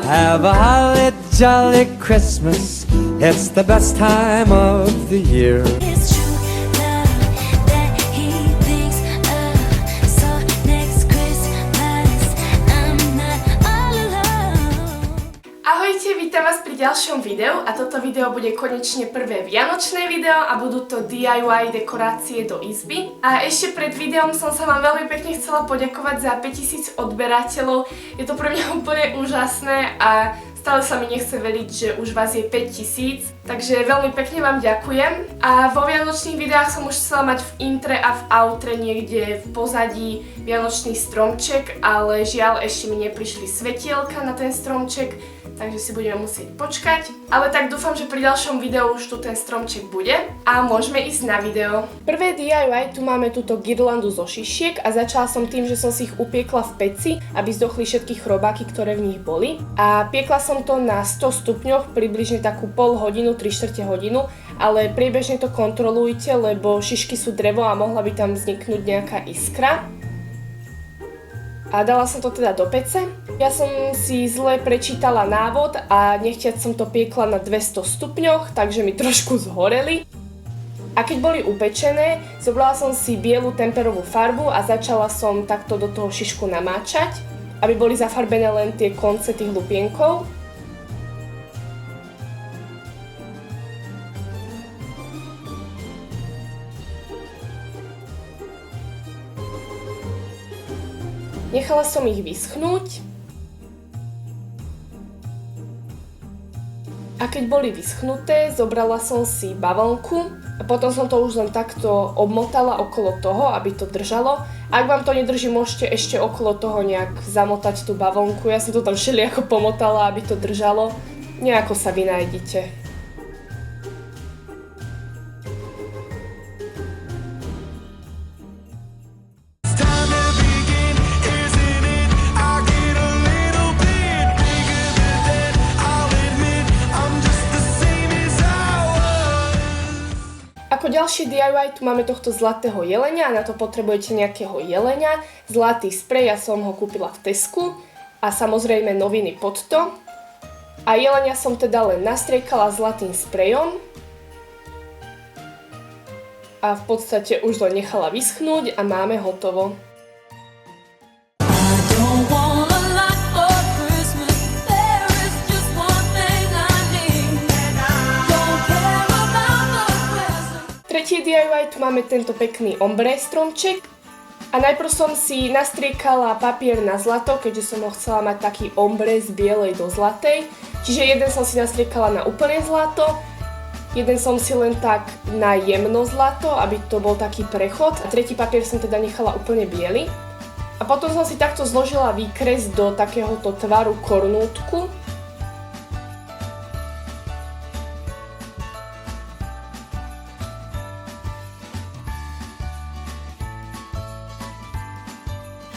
Have a holly jolly Christmas. It's the best time of the year. It's true love that he thinks of. So next Christmas I'm not all alone. Ahojte, vítam vás pri ďalšom videu a toto video bude konečne prvé vianočné video a budú to DIY dekorácie do izby. A ešte pred videom som sa vám veľmi pekne chcela poďakovať za 5000 odberateľov. Je to pre mňa úplne úžasné a stále sa mi nechce veriť, že už vás je 5000, takže veľmi pekne vám ďakujem. A vo vianočných videách som už chcela mať v intre a v outre niekde v pozadí vianočný stromček, ale žiaľ ešte mi neprišli svetielka na ten stromček, takže si budeme musieť počkať. Ale tak dúfam, že pri ďalšom videu už tu ten stromček bude a môžeme ísť na video. Prvé DIY, tu máme túto girlandu zo šišiek a začala som tým, že som si ich upiekla v peci, aby zdochli všetky chrobáky, ktoré v nich boli. A piekla som to na 100 stupňoch, približne takú pol hodinu, 3/4 hodinu, ale priebežne to kontrolujte, lebo šišky sú drevo a mohla by tam vzniknúť nejaká iskra. A dala som to teda do pece. Ja som si zle prečítala návod a nechtiac som to piekla na 200 stupňoch, takže mi trošku zhoreli. A keď boli upečené, zobrala som si bielu temperovú farbu a začala som takto do toho šišku namáčať, aby boli zafarbené len tie konce tých lupienkov. Nechala som ich vyschnúť a keď boli vyschnuté, zobrala som si bavlnku a potom som to už len takto obmotala okolo toho, aby to držalo. Ak vám to nedrží, môžete ešte okolo toho nejak zamotať tú bavlnku. Ja som to tam všelijako pomotala, aby to držalo. Nejako sa vynájdete. Ako ďalší DIY tu máme tohto zlatého jelenia a na to potrebujete nejakého jelenia, zlatý sprej, ja som ho kúpila v Tesku a samozrejme noviny pod to. A jelenia som teda len nastriekala zlatým sprejom a v podstate už len nechala vyschnúť a máme hotovo. Tretí DIY, tu máme tento pekný ombre stromček a najprv som si nastriekala papier na zlato, keďže som ho chcela mať taký ombre z bielej do zlatej. Čiže jeden som si nastriekala na úplne zlato, jeden som si len tak na jemno zlato, aby to bol taký prechod a tretí papier som teda nechala úplne biely. A potom som si takto zložila výkres do takéhoto tvaru kornútku.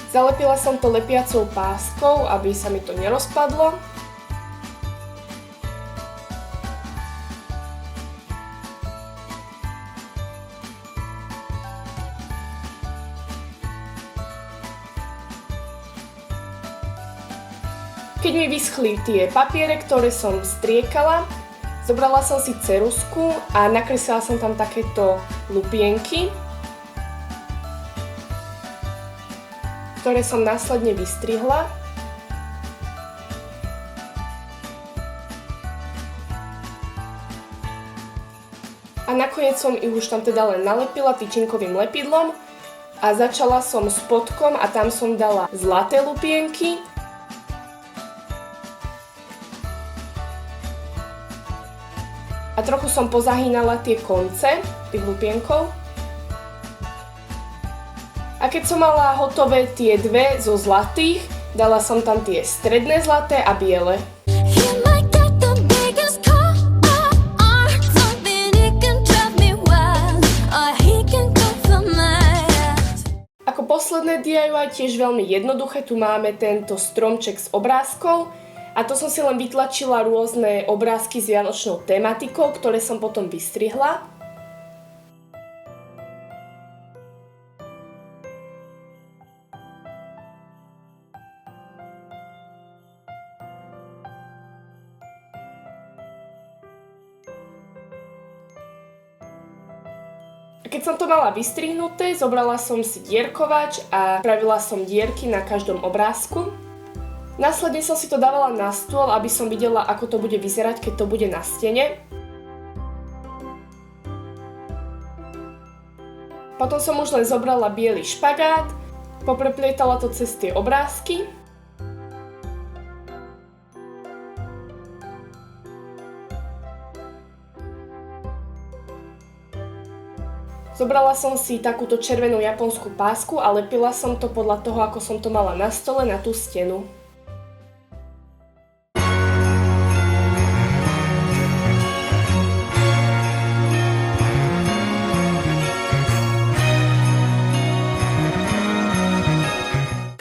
Zalepila som to lepiacou páskou, aby sa mi to nerozpadlo. Keď mi vyschli tie papiere, ktoré som striekala, zobrala som si ceruzku a nakreslila som tam takéto lupienky, ktoré som následne vystrihla. A nakoniec som ich už tam teda len nalepila tyčinkovým lepidlom a začala som spodkom a tam som dala zlaté lupienky. A trochu som pozahínala tie konce tých lupienkov. A keď som mala hotové tie dve zo zlatých, dala som tam tie stredné zlaté a biele. Ako posledné DIY, tiež veľmi jednoduché, tu máme tento stromček s obrázkou a to som si len vytlačila rôzne obrázky s vianočnou tematikou, ktoré som potom vystrihla. Keď som to mala vystrihnuté, zobrala som si dierkovač a spravila som dierky na každom obrázku. Následne som si to dávala na stôl, aby som videla, ako to bude vyzerať, keď to bude na stene. Potom som už len zobrala biely špagát, popreplietala to cez tie obrázky. Zobrala som si takúto červenú japonskú pásku a lepila som to podľa toho, ako som to mala na stole, na tú stenu.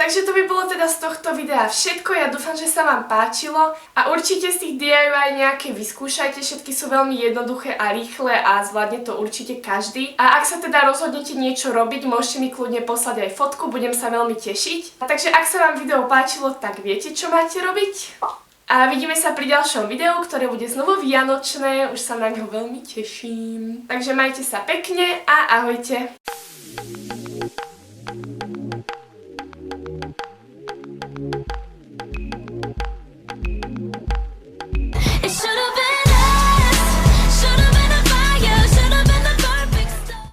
Takže to by bolo teda z tohto videa všetko, ja dúfam, že sa vám páčilo a určite z tých DIY nejaké vyskúšajte, všetky sú veľmi jednoduché a rýchle a zvládne to určite každý. A ak sa teda rozhodnete niečo robiť, môžete mi kľudne poslať aj fotku, budem sa veľmi tešiť. A takže ak sa vám video páčilo, tak viete, čo máte robiť. A vidíme sa pri ďalšom videu, ktoré bude znovu vianočné, už sa na ňo veľmi teším. Takže majte sa pekne a ahojte.